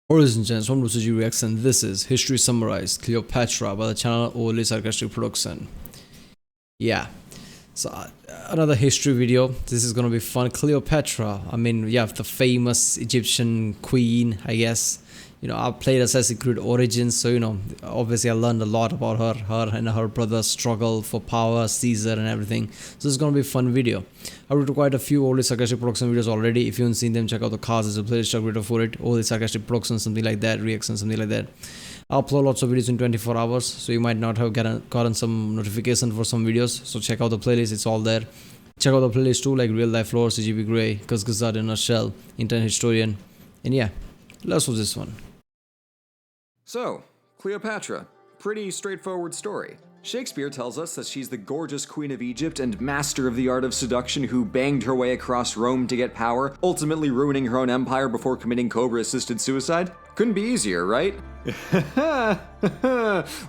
Ladies and gents, welcome to CG Reacts, and this is History Summarized Cleopatra by the channel Overly Sarcastic Production. Yeah, so another history video. This is gonna be fun. Cleopatra, I mean, yeah, the famous Egyptian queen, I guess. You know, I played Assassin's Creed Origins, so you know, obviously I learned a lot about her and her brother's struggle for power, Caesar and everything. So it's gonna be a fun video. I wrote quite a few Overly Sarcastic Production videos already. If you haven't seen them, check out the cards. There's a playlist video for it. Overly Sarcastic Production, something like that, reaction, something like that. I upload lots of videos in 24 hours, so you might not have gotten some notification for some videos. So check out the playlist, it's all there. Check out the playlist too, like Real Life Lore, CGB Grey, Gazgazad in a Shell, Internet Historian. And yeah, let's watch this one. So, Cleopatra. Pretty straightforward story. Shakespeare tells us that she's the gorgeous queen of Egypt and master of the art of seduction who banged her way across Rome to get power, ultimately ruining her own empire before committing Cobra-assisted suicide. Couldn't be easier, right?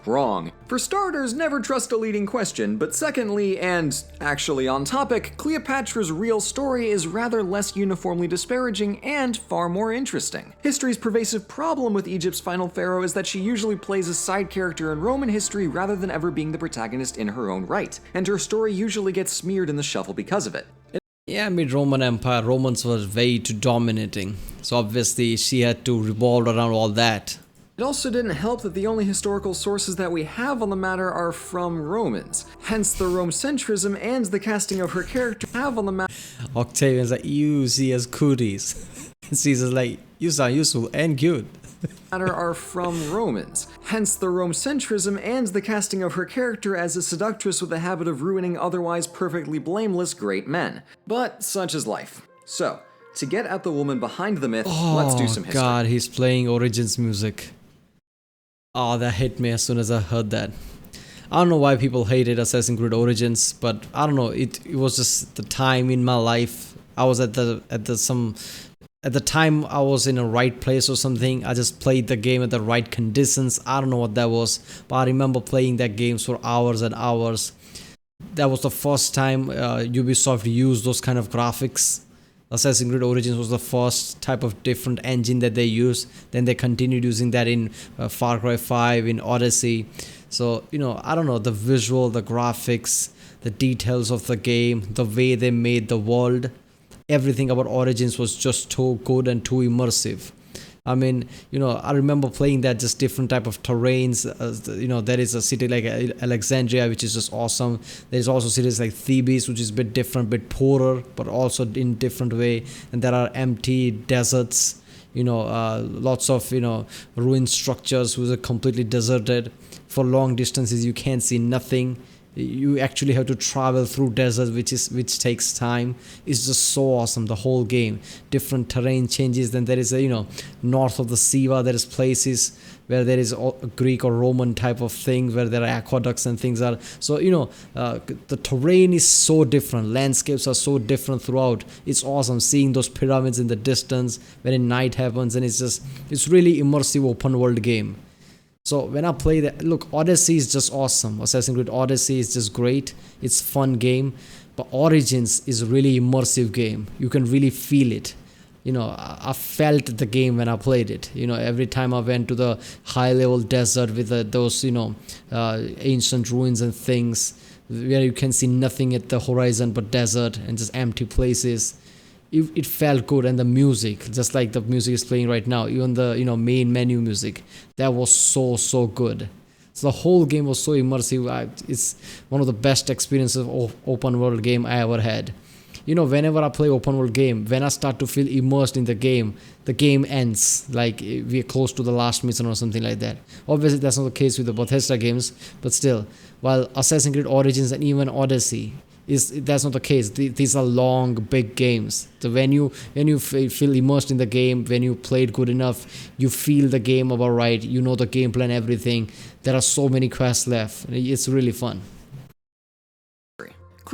Wrong. For starters, never trust a leading question, but secondly, and actually on topic, Cleopatra's real story is rather less uniformly disparaging and far more interesting. History's pervasive problem with Egypt's final pharaoh is that she usually plays a side character in Roman history rather than ever being the protagonist in her own right, and her story usually gets smeared in the shuffle because of it. Yeah, mid-Roman Empire, Romans were way too dominating. So obviously she had to revolve around all that. It also didn't help that the only historical sources that we have on the matter are from Romans. Hence the Rome-centrism and the casting of her character have on the matter. Octavian's like, you see as cooties. Caesar's like, you sound useful and cute. Are from Romans. Hence the Rome-centrism and the casting of her character as a seductress with a habit of ruining otherwise perfectly blameless great men. But such is life. So, to get at the woman behind the myth, let's do some history. Oh god, he's playing Origins music. Oh, that hit me as soon as I heard that. I don't know why people hated Assassin's Creed Origins, but I don't know, it was just the time in my life. I was at the time I was in a right place or something. I just played the game at the right conditions. I don't know what that was, but I remember playing that game for hours and hours. That was the first time Ubisoft used those kind of graphics. Assassin's Creed Origins was the first type of different engine that they used. Then they continued using that in Far Cry 5, in Odyssey. So, you know, I don't know, the visual, the graphics, the details of the game, the way they made the world, everything about Origins was just too good and too immersive. I mean, you know, I remember playing that, just different type of terrains. You know, there is a city like Alexandria, which is just awesome. There's also cities like Thebes, which is a bit different, bit poorer, but also in different way. And there are empty deserts, you know, lots of, you know, ruined structures which are completely deserted. For long distances, you can't see nothing. You actually have to travel through deserts, which takes time. It's just so awesome, the whole game. Different terrain changes. Then there is a, you know, north of the Siva, there is places where there is a Greek or Roman type of things where there are aqueducts and things are. So, you know, the terrain is so different. Landscapes are so different throughout. It's awesome seeing those pyramids in the distance when night happens, and it's really immersive open world game. So when I play that, look, Odyssey is just awesome. Assassin's Creed Odyssey is just great. It's fun game. But Origins is a really immersive game. You can really feel it. You know, I felt the game when I played it. You know, every time I went to the high level desert with those, you know, ancient ruins and things where you can see nothing at the horizon but desert and just empty places. It felt good, and the music, just like the music is playing right now, even the, you know, main menu music, that was so good. So the whole game was so immersive. It's one of the best experiences of open world game I ever had. You know, whenever I play open world game, when I start to feel immersed in the game ends, like we're close to the last mission or something like that. Obviously that's not the case with the Bethesda games, but still, while Assassin's Creed Origins and even Odyssey, that's not the case. These are long, big games. So when you feel immersed in the game, when you play it good enough, you feel the game about right. You know the game plan, everything. There are so many quests left. It's really fun.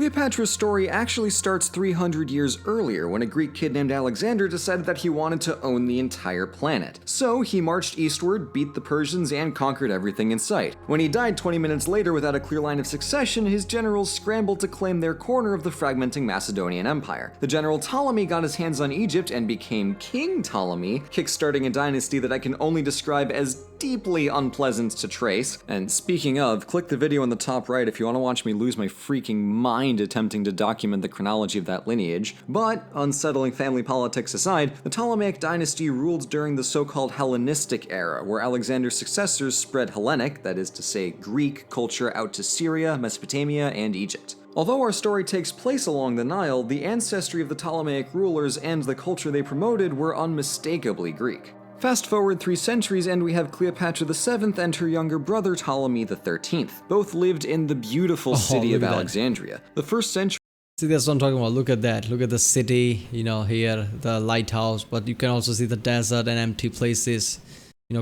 Cleopatra's story actually starts 300 years earlier when a Greek kid named Alexander decided that he wanted to own the entire planet. So he marched eastward, beat the Persians, and conquered everything in sight. When he died 20 minutes later without a clear line of succession, his generals scrambled to claim their corner of the fragmenting Macedonian Empire. The general Ptolemy got his hands on Egypt and became King Ptolemy, kickstarting a dynasty that I can only describe as deeply unpleasant to trace. And speaking of, click the video on the top right if you want to watch me lose my freaking mind attempting to document the chronology of that lineage. But, unsettling family politics aside, the Ptolemaic dynasty ruled during the so-called Hellenistic era, where Alexander's successors spread Hellenic, that is to say Greek, culture out to Syria, Mesopotamia, and Egypt. Although our story takes place along the Nile, the ancestry of the Ptolemaic rulers and the culture they promoted were unmistakably Greek. Fast forward 3 centuries and we have Cleopatra VII and her younger brother Ptolemy XIII. Both lived in the beautiful city of Alexandria. The first century. See, that's what I'm talking about. Look at that. Look at the city, here, the lighthouse, but you can also see the desert and empty places.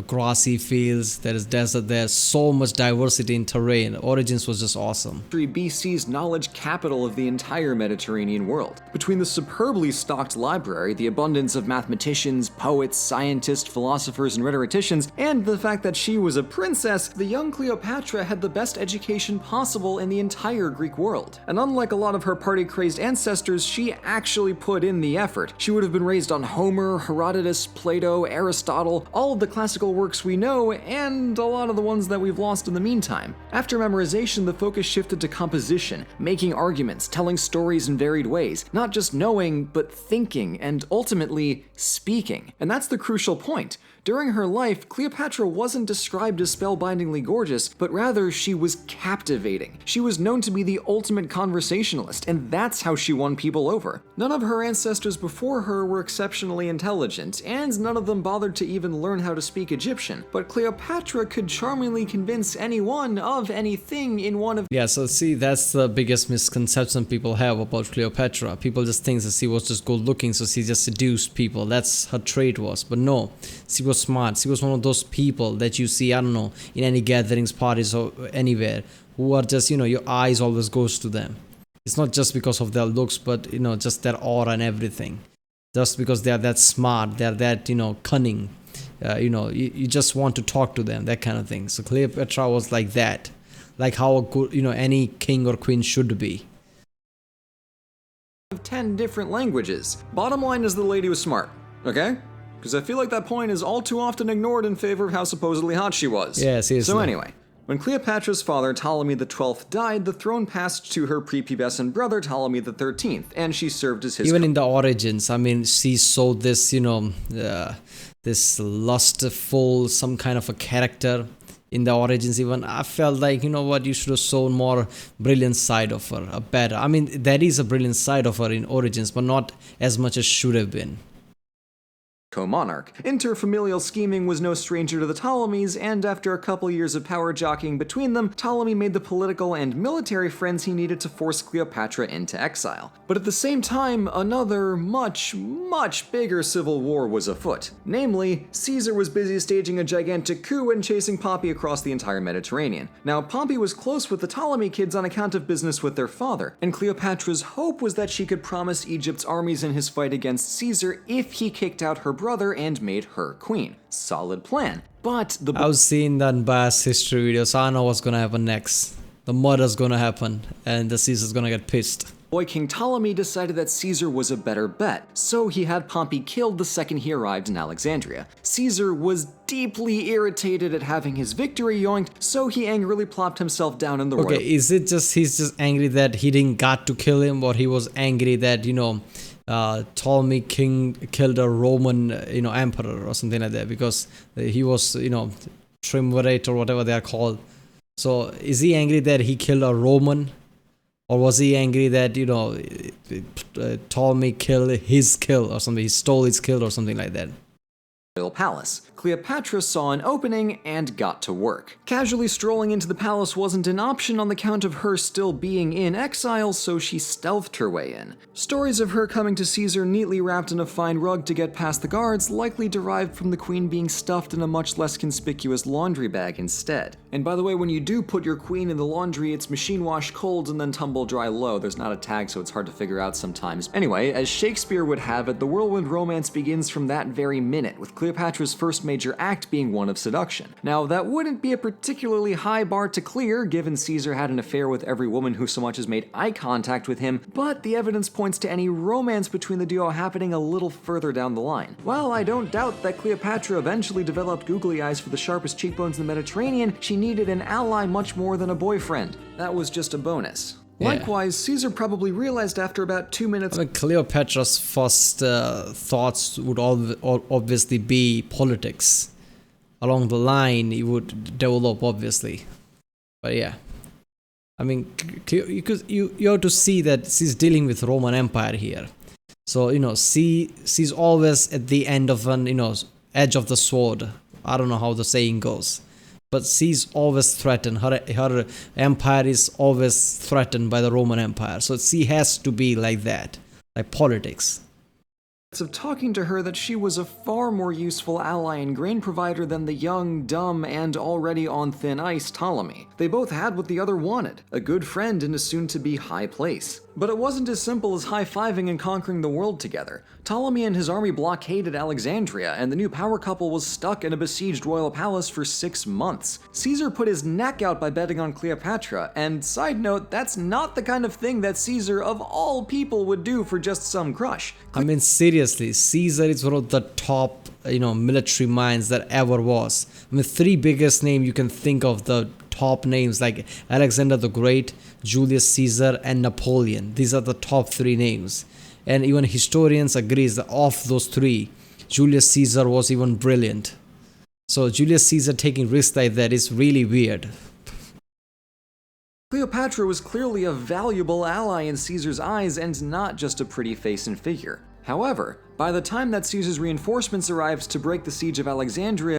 Grassy fields, there is desert, there's so much diversity in terrain. Origins was just awesome. BC's knowledge capital of the entire Mediterranean world. Between the superbly stocked library, the abundance of mathematicians, poets, scientists, philosophers, and rhetoricians, and the fact that she was a princess, the young Cleopatra had the best education possible in the entire Greek world. And unlike a lot of her party-crazed ancestors, she actually put in the effort. She would have been raised on Homer, Herodotus, Plato, Aristotle, all of the classical works we know, and a lot of the ones that we've lost in the meantime. After memorization, the focus shifted to composition, making arguments, telling stories in varied ways, not just knowing, but thinking, and ultimately, speaking. And that's the crucial point. During her life, Cleopatra wasn't described as spellbindingly gorgeous, but rather she was captivating. She was known to be the ultimate conversationalist, and that's how she won people over. None of her ancestors before her were exceptionally intelligent, and none of them bothered to even learn how to speak Egyptian. But Cleopatra could charmingly convince anyone of anything in one of— Yeah, so see, that's the biggest misconception people have about Cleopatra. People just think that she was just good looking, so she just seduced people. That's her trait was. But no, she was smart. She was one of those people that you see, I don't know, in any gatherings, parties, or anywhere, who are just, your eyes always goes to them. It's not just because of their looks, but, just their aura and everything. Just because they are that smart, they are that, cunning. You just want to talk to them, that kind of thing. So Cleopatra was like that. Like how a good, any king or queen should be. 10 different languages. Bottom line is the lady was smart, okay? Because I feel like that point is all too often ignored in favor of how supposedly hot she was. Yeah, seriously. So anyway, when Cleopatra's father Ptolemy XII died, the throne passed to her prepubescent brother Ptolemy XIII, and she served as his— Even in the origins, I mean, she showed this, this lustful, some kind of a character in the origins. Even I felt like, you should have shown more brilliant side of her, a better. I mean, there is a brilliant side of her in origins, but not as much as should have been. Co-monarch. Interfamilial scheming was no stranger to the Ptolemies, and after a couple years of power jockeying between them, Ptolemy made the political and military friends he needed to force Cleopatra into exile. But at the same time, another much bigger civil war was afoot. Namely, Caesar was busy staging a gigantic coup and chasing Pompey across the entire Mediterranean. Now, Pompey was close with the Ptolemy kids on account of business with their father, and Cleopatra's hope was that she could promise Egypt's armies in his fight against Caesar if he kicked out her brother and made her queen. Solid plan. But the— I was seeing that biased history video, so I know what's gonna happen next. The murder's gonna happen, and the Caesar's gonna get pissed. boy King Ptolemy decided that Caesar was a better bet, so he had Pompey killed the second he arrived in Alexandria. Caesar was deeply irritated at having his victory yoinked, so he angrily plopped himself down in the royal— Okay, is it just he's just angry that he didn't got to kill him, or he was angry that, Ptolemy king killed a Roman, emperor or something like that, because he was, triumvirate or whatever they are called. So is he angry that he killed a Roman? Or was he angry that, Ptolemy killed his kill or something? He stole his kill or something like that. royal palace. Cleopatra saw an opening and got to work. Casually strolling into the palace wasn't an option on the count of her still being in exile, so she stealthed her way in. Stories of her coming to Caesar neatly wrapped in a fine rug to get past the guards likely derived from the queen being stuffed in a much less conspicuous laundry bag instead. And by the way, when you do put your queen in the laundry, it's machine wash cold and then tumble dry low. There's not a tag, so it's hard to figure out sometimes. Anyway, as Shakespeare would have it, the whirlwind romance begins from that very minute, with Cleopatra's first major act being one of seduction. Now, that wouldn't be a particularly high bar to clear, given Caesar had an affair with every woman who so much as made eye contact with him, but the evidence points to any romance between the duo happening a little further down the line. While I don't doubt that Cleopatra eventually developed googly eyes for the sharpest cheekbones in the Mediterranean, she needed an ally much more than a boyfriend. That was just a bonus. Yeah. Likewise, Caesar probably realized after about 2 minutes. I mean, Cleopatra's first thoughts would obviously be politics. Along the line, it would develop, obviously. But yeah. I mean, you have to see that she's dealing with Roman Empire here. So, she's always at the end of an, edge of the sword. I don't know how the saying goes. But she's always threatened. Her empire is always threatened by the Roman Empire. So she has to be like that, like politics. Of talking to her that she was a far more useful ally and grain provider than the young, dumb, and already on thin ice Ptolemy. They both had what the other wanted, a good friend in a soon-to-be high place. But it wasn't as simple as high-fiving and conquering the world together. Ptolemy and his army blockaded Alexandria, and the new power couple was stuck in a besieged royal palace for 6 months. Caesar put his neck out by betting on Cleopatra, and side note, that's not the kind of thing that Caesar, of all people, would do for just some crush. I mean, seriously, Caesar is one of the top, military minds that ever was. I mean, 3 biggest names you can think of, the top names like Alexander the Great, Julius Caesar, and Napoleon. These are the top 3 names. And even historians agree that of those 3, Julius Caesar was even brilliant. So Julius Caesar taking risks like that is really weird. Cleopatra was clearly a valuable ally in Caesar's eyes and not just a pretty face and figure. However, by the time that Caesar's reinforcements arrived to break the siege of Alexandria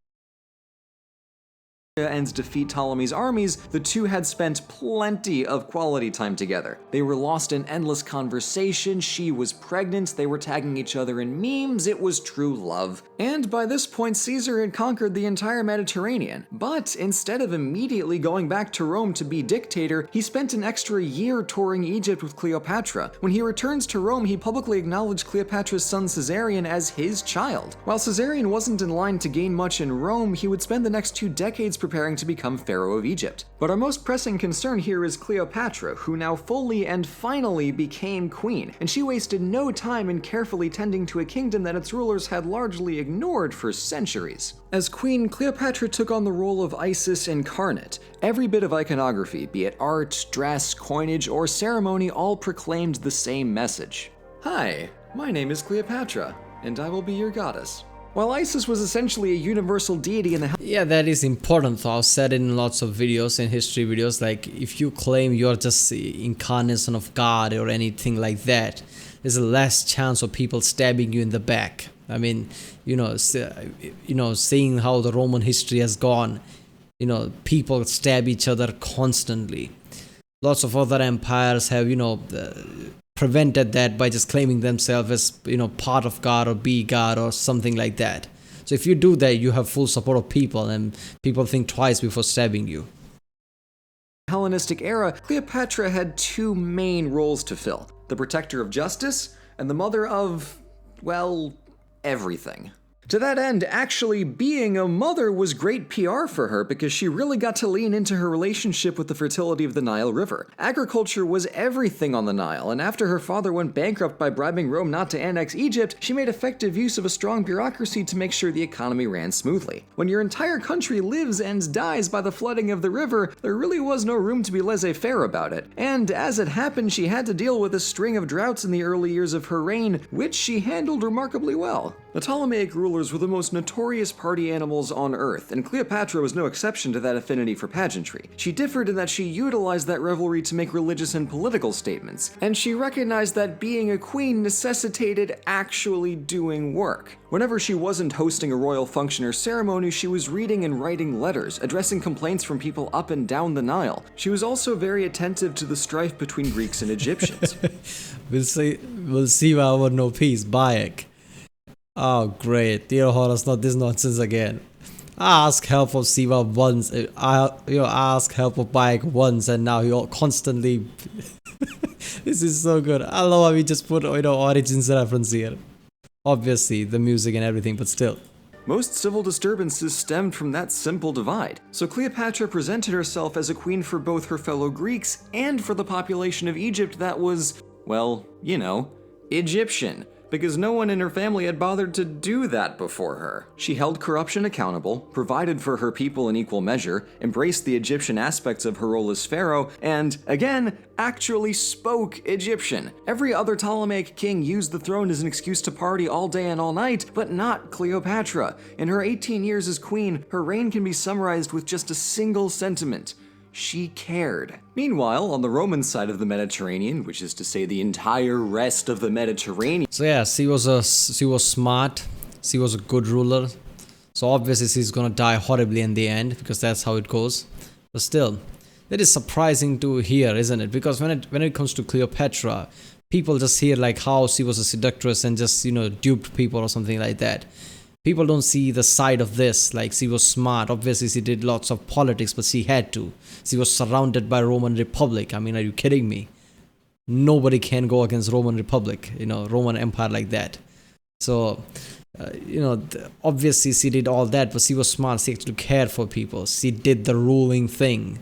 and defeat Ptolemy's armies, the two had spent plenty of quality time together. They were lost in endless conversation, she was pregnant, they were tagging each other in memes, it was true love. And by this point, Caesar had conquered the entire Mediterranean. But instead of immediately going back to Rome to be dictator, he spent an extra year touring Egypt with Cleopatra. When he returns to Rome, he publicly acknowledged Cleopatra's son Caesarion as his child. While Caesarion wasn't in line to gain much in Rome, he would spend the next 2 decades preparing to become pharaoh of Egypt. But our most pressing concern here is Cleopatra, who now fully and finally became queen, and she wasted no time in carefully tending to a kingdom that its rulers had largely ignored for centuries. As queen, Cleopatra took on the role of Isis incarnate. Every bit of iconography, be it art, dress, coinage, or ceremony, all proclaimed the same message. Hi, my name is Cleopatra, and I will be your goddess. While Isis was essentially a universal deity in the Yeah, that is important though. I've said it in lots of videos, in history videos, like if you claim you're just the incarnation of God or anything like that, there's a less chance of people stabbing you in the back. I mean, seeing how the Roman history has gone, people stab each other constantly. Lots of other empires have, prevented that by just claiming themselves as part of God or be God or something like that. So if you do that, you have full support of people and people think twice before stabbing you. Hellenistic era, Cleopatra had 2 main roles to fill: the protector of justice and the mother of, well, everything. To that end, actually being a mother was great PR for her because she really got to lean into her relationship with the fertility of the Nile River. Agriculture was everything on the Nile, and after her father went bankrupt by bribing Rome not to annex Egypt, she made effective use of a strong bureaucracy to make sure the economy ran smoothly. When your entire country lives and dies by the flooding of the river, there really was no room to be laissez-faire about it. And as it happened, she had to deal with a string of droughts in the early years of her reign, which she handled remarkably well. The Ptolemaic rulers rulers were the most notorious party animals on Earth, and Cleopatra was no exception to that affinity for pageantry. She differed in that she utilized that revelry to make religious and political statements, and she recognized that being a queen necessitated actually doing work. Whenever she wasn't hosting a royal function or ceremony, she was reading and writing letters, addressing complaints from people up and down the Nile. She was also very attentive to the strife between Greeks and Egyptians. We'll see why I want no peace. Bayek. Oh, great. Dear Horus, not this nonsense again. I asked help of Siva once. I asked help of Bayek once, and now he constantly. This is so good. I love how we just put origins reference here. Obviously, the music and everything, but still. Most civil disturbances stemmed from that simple divide. So Cleopatra presented herself as a queen for both her fellow Greeks and for the population of Egypt that was, well, Egyptian, because no one in her family had bothered to do that before her. She held corruption accountable, provided for her people in equal measure, embraced the Egyptian aspects of her role as pharaoh, and, again, actually spoke Egyptian. Every other Ptolemaic king used the throne as an excuse to party all day and all night, but not Cleopatra. In her 18 years as queen, her reign can be summarized with just a single sentiment: she cared. Meanwhile, on the Roman side of the Mediterranean, which is to say the entire rest of the Mediterranean. So yeah, she was smart. She was a good ruler. So obviously she's gonna die horribly in the end, because that's how it goes. But still, that is surprising to hear, isn't it? Because when it comes to Cleopatra, people just hear like how she was a seductress and just duped people or something like that. People don't see the side of this, like she was smart. Obviously, she did lots of politics, but she had to. She was surrounded by Roman Republic. I mean, are you kidding me? Nobody can go against Roman Republic, Roman Empire like that. So, obviously she did all that, but she was smart. She actually cared for people. She did the ruling thing.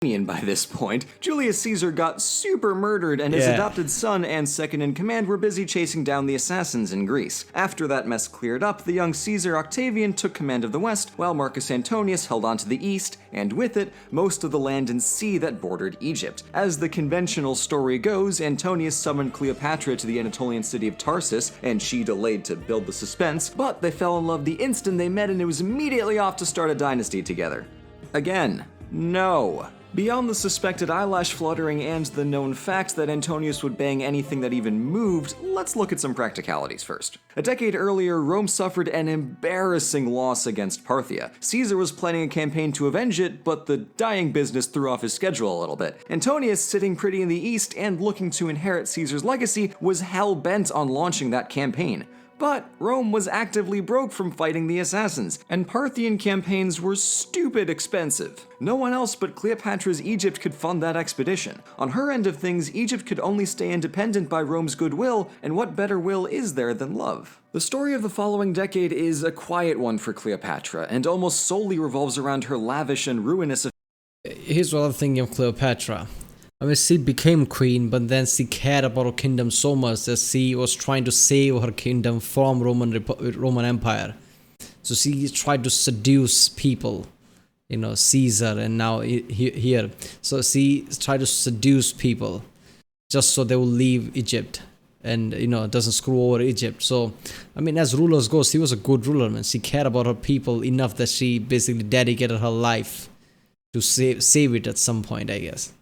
By this point, Julius Caesar got super murdered, and his adopted son and second-in-command were busy chasing down the assassins in Greece. After that mess cleared up, the young Caesar Octavian took command of the west, while Marcus Antonius held on to the east, and with it, most of the land and sea that bordered Egypt. As the conventional story goes, Antonius summoned Cleopatra to the Anatolian city of Tarsus, and she delayed to build the suspense, but they fell in love the instant they met, and it was immediately off to start a dynasty together. Again, no. Beyond the suspected eyelash fluttering and the known fact that Antonius would bang anything that even moved, let's look at some practicalities first. A decade earlier, Rome suffered an embarrassing loss against Parthia. Caesar was planning a campaign to avenge it, but the dying business threw off his schedule a little bit. Antonius, sitting pretty in the east and looking to inherit Caesar's legacy, was hell-bent on launching that campaign. But Rome was actively broke from fighting the assassins, and Parthian campaigns were stupid expensive. No one else but Cleopatra's Egypt could fund that expedition. On her end of things, Egypt could only stay independent by Rome's goodwill, and what better will is there than love? The story of the following decade is a quiet one for Cleopatra, and almost solely revolves around her lavish and ruinous. Here's what I'm thinking of Cleopatra. I mean, she became queen, but then she cared about her kingdom so much that she was trying to save her kingdom from Roman Empire. So she tried to seduce people, Caesar, and now here. So she tried to seduce people just so they will leave Egypt and, doesn't screw over Egypt. So, I mean, as rulers go, she was a good ruler, man. She cared about her people enough that she basically dedicated her life to save it at some point, I guess.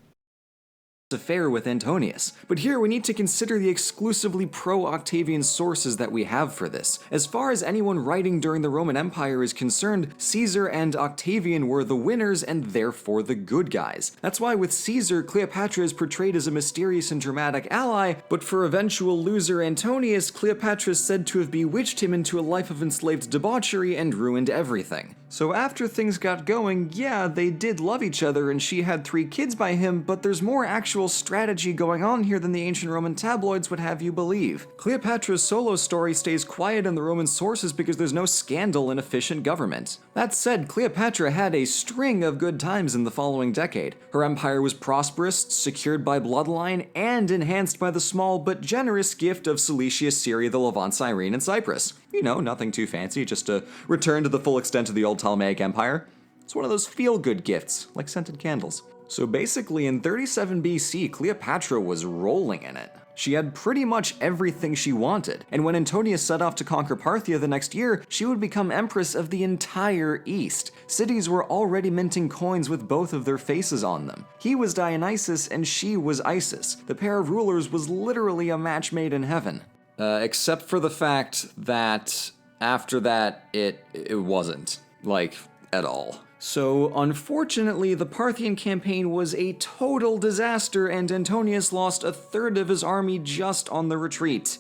Affair with Antonius. But here we need to consider the exclusively pro-Octavian sources that we have for this. As far as anyone writing during the Roman Empire is concerned, Caesar and Octavian were the winners and therefore the good guys. That's why with Caesar, Cleopatra is portrayed as a mysterious and dramatic ally, but for eventual loser Antonius, Cleopatra is said to have bewitched him into a life of enslaved debauchery and ruined everything. So after things got going, yeah, they did love each other and she had 3 kids by him, but there's more actual strategy going on here than the ancient Roman tabloids would have you believe. Cleopatra's solo story stays quiet in the Roman sources because there's no scandal and efficient government. That said, Cleopatra had a string of good times in the following decade. Her empire was prosperous, secured by bloodline, and enhanced by the small but generous gift of Cilicia, Syria, the Levant, Cyrene, and Cyprus. Nothing too fancy, just a return to the full extent of the old Ptolemaic Empire. It's one of those feel-good gifts, like scented candles. So basically, in 37 BC, Cleopatra was rolling in it. She had pretty much everything she wanted, and when Antonius set off to conquer Parthia the next year, she would become empress of the entire East. Cities were already minting coins with both of their faces on them. He was Dionysus and she was Isis. The pair of rulers was literally a match made in heaven. Except for the fact that after that, it wasn't. Like, at all. So, unfortunately, the Parthian campaign was a total disaster and Antonius lost a third of his army just on the retreat.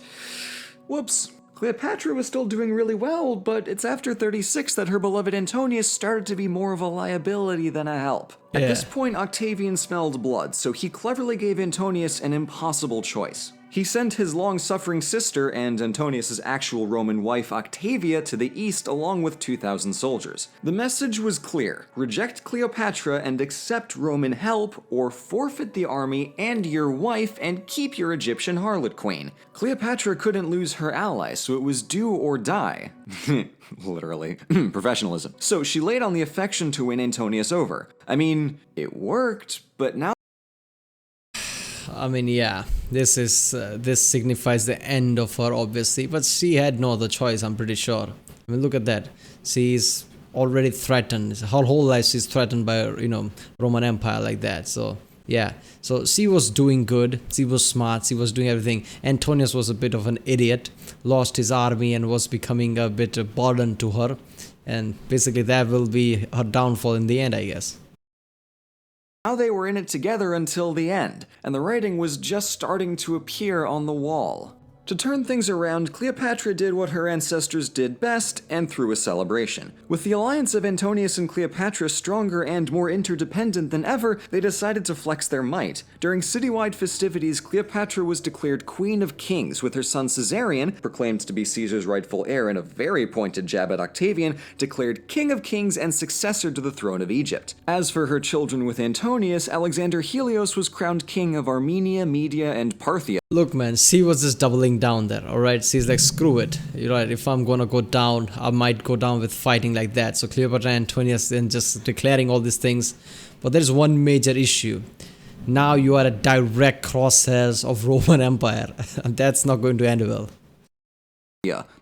Whoops. Cleopatra was still doing really well, but it's after 36 that her beloved Antonius started to be more of a liability than a help. At this point, Octavian smelled blood, so he cleverly gave Antonius an impossible choice. He sent his long-suffering sister and Antonius' actual Roman wife Octavia to the east along with 2,000 soldiers. The message was clear: reject Cleopatra and accept Roman help, or forfeit the army and your wife and keep your Egyptian harlot queen. Cleopatra couldn't lose her ally, so it was do or die. Literally. Professionalism. So she laid on the affection to win Antonius over. I mean, it worked, but now I mean, yeah, this signifies the end of her, obviously, but she had no other choice, I'm pretty sure. I mean, look at that. She's already threatened. Her whole life she's threatened by, Roman Empire like that. So, yeah. So she was doing good. She was smart. She was doing everything. Antonius was a bit of an idiot, lost his army and was becoming a bit of burden to her. And basically that will be her downfall in the end, I guess. Now they were in it together until the end, and the writing was just starting to appear on the wall. To turn things around, Cleopatra did what her ancestors did best and threw a celebration. With the alliance of Antonius and Cleopatra stronger and more interdependent than ever, they decided to flex their might. During citywide festivities, Cleopatra was declared Queen of Kings, with her son Caesarion, proclaimed to be Caesar's rightful heir and a very pointed jab at Octavian, declared King of Kings and successor to the throne of Egypt. As for her children with Antonius, Alexander Helios was crowned King of Armenia, Media, and Parthia. Look, man, she was just doubling down there, alright? She's like, screw it. You're right, if I'm gonna go down, I might go down with fighting like that. So Cleopatra and Antonius then just declaring all these things. But there's one major issue. Now you are a direct crosshairs of Roman Empire. And that's not going to end well.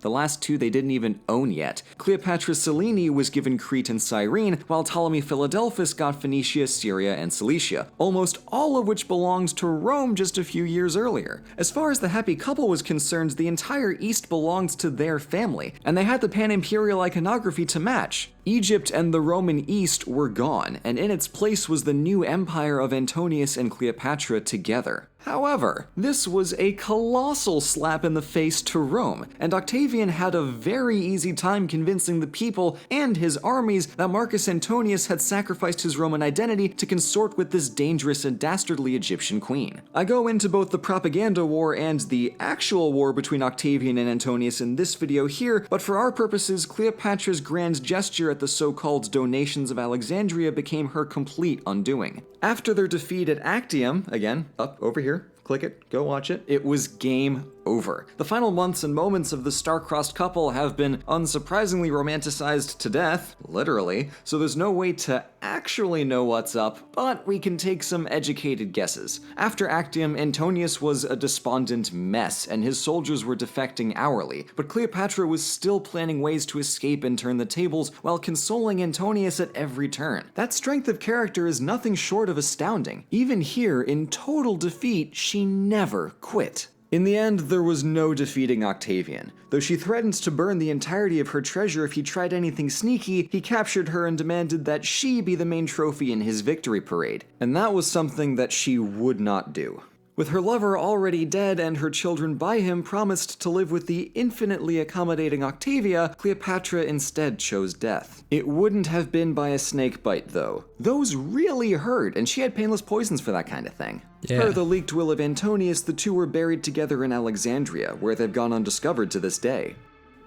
The last two they didn't even own yet. Cleopatra Selene was given Crete and Cyrene, while Ptolemy Philadelphus got Phoenicia, Syria, and Cilicia, almost all of which belonged to Rome just a few years earlier. As far as the happy couple was concerned, the entire East belonged to their family, and they had the pan-imperial iconography to match. Egypt and the Roman East were gone, and in its place was the new empire of Antonius and Cleopatra together. However, this was a colossal slap in the face to Rome, and Octavian had a very easy time convincing the people and his armies that Marcus Antonius had sacrificed his Roman identity to consort with this dangerous and dastardly Egyptian queen. I go into both the propaganda war and the actual war between Octavian and Antonius in this video here, but for our purposes, Cleopatra's grand gesture at the so-called donations of Alexandria became her complete undoing. After their defeat at Actium, again, up over here, click it, go watch it, it was game over. The final months and moments of the star-crossed couple have been unsurprisingly romanticized to death, literally, so there's no way to actually know what's up, but we can take some educated guesses. After Actium, Antonius was a despondent mess, and his soldiers were defecting hourly, but Cleopatra was still planning ways to escape and turn the tables while consoling Antonius at every turn. That strength of character is nothing short of astounding. Even here, in total defeat, she never quit. In the end, there was no defeating Octavian. Though she threatened to burn the entirety of her treasure if he tried anything sneaky, he captured her and demanded that she be the main trophy in his victory parade. And that was something that she would not do. With her lover already dead and her children by him promised to live with the infinitely accommodating Octavia, Cleopatra instead chose death. It wouldn't have been by a snake bite, though. Those really hurt, and she had painless poisons for that kind of thing. Yeah. Per the leaked will of Antonius, the two were buried together in Alexandria, where they've gone undiscovered to this day.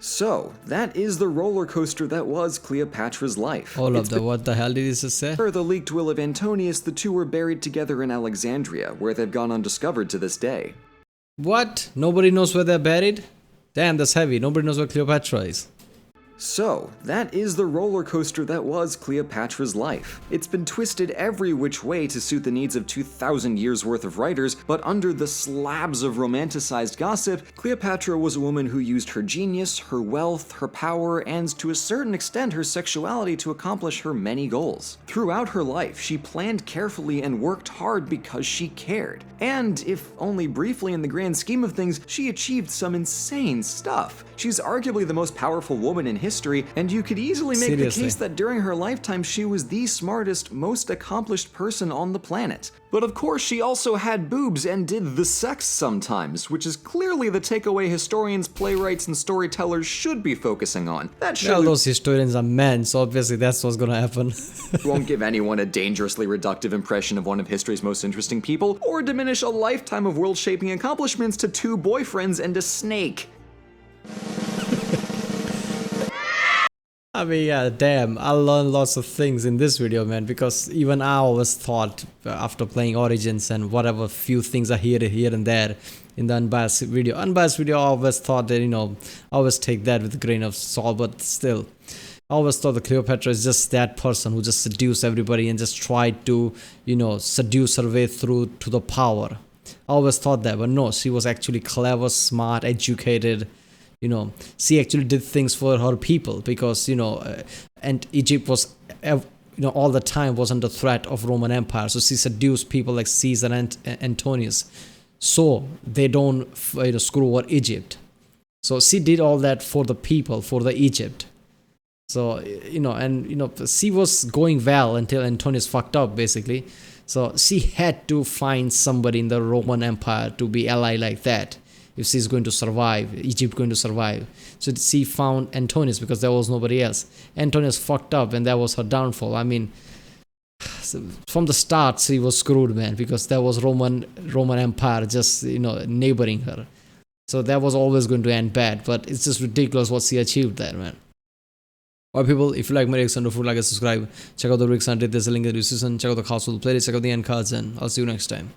So, that is the roller coaster that was Cleopatra's life. What the hell did he just say? Per the leaked will of Antonius, the two were buried together in Alexandria, where they've gone undiscovered to this day. What? Nobody knows where they're buried? Damn, that's heavy. Nobody knows where Cleopatra is. So, that is the roller coaster that was Cleopatra's life. It's been twisted every which way to suit the needs of 2,000 years worth of writers, but under the slabs of romanticized gossip, Cleopatra was a woman who used her genius, her wealth, her power, and to a certain extent her sexuality to accomplish her many goals. Throughout her life, she planned carefully and worked hard because she cared. And, if only briefly in the grand scheme of things, she achieved some insane stuff. She's arguably the most powerful woman in history, and you could easily make Seriously. the case that during her lifetime she was the smartest, most accomplished person on the planet. But of course she also had boobs and did the sex sometimes, which is clearly the takeaway historians, playwrights, and storytellers should be focusing on. That show Well, those historians are men, so obviously that's what's gonna happen. won't give anyone a dangerously reductive impression of one of history's most interesting people, or diminish a lifetime of world-shaping accomplishments to 2 boyfriends and a snake. I mean, yeah, damn, I learned lots of things in this video, man, because even I always thought, after playing Origins and whatever few things are here and there in the unbiased video, I always thought that, I always take that with a grain of salt, but still, I always thought that Cleopatra is just that person who just seduced everybody and just tried to, seduce her way through to the power. I always thought that, but no, she was actually clever, smart, educated. She actually did things for her people because, and Egypt was, all the time was under threat of Roman Empire. So she seduced people like Caesar and Antonius, so they don't, screw over Egypt. So she did all that for the people, for the Egypt. So, she was going well until Antonius fucked up, basically. So she had to find somebody in the Roman Empire to be ally like that. If she's going to survive, Egypt going to survive. So she found Antonius because there was nobody else. Antonius fucked up and that was her downfall. I mean, from the start she was screwed, man, because there was Roman Empire just, neighboring her. So that was always going to end bad, but it's just ridiculous what she achieved there, man. Alright people, if you like my reaction, don't forget to like and subscribe. Check out the Rick Sunday, there's a link in the description. Check out the Castle playlist, check out the end cards, and I'll see you next time.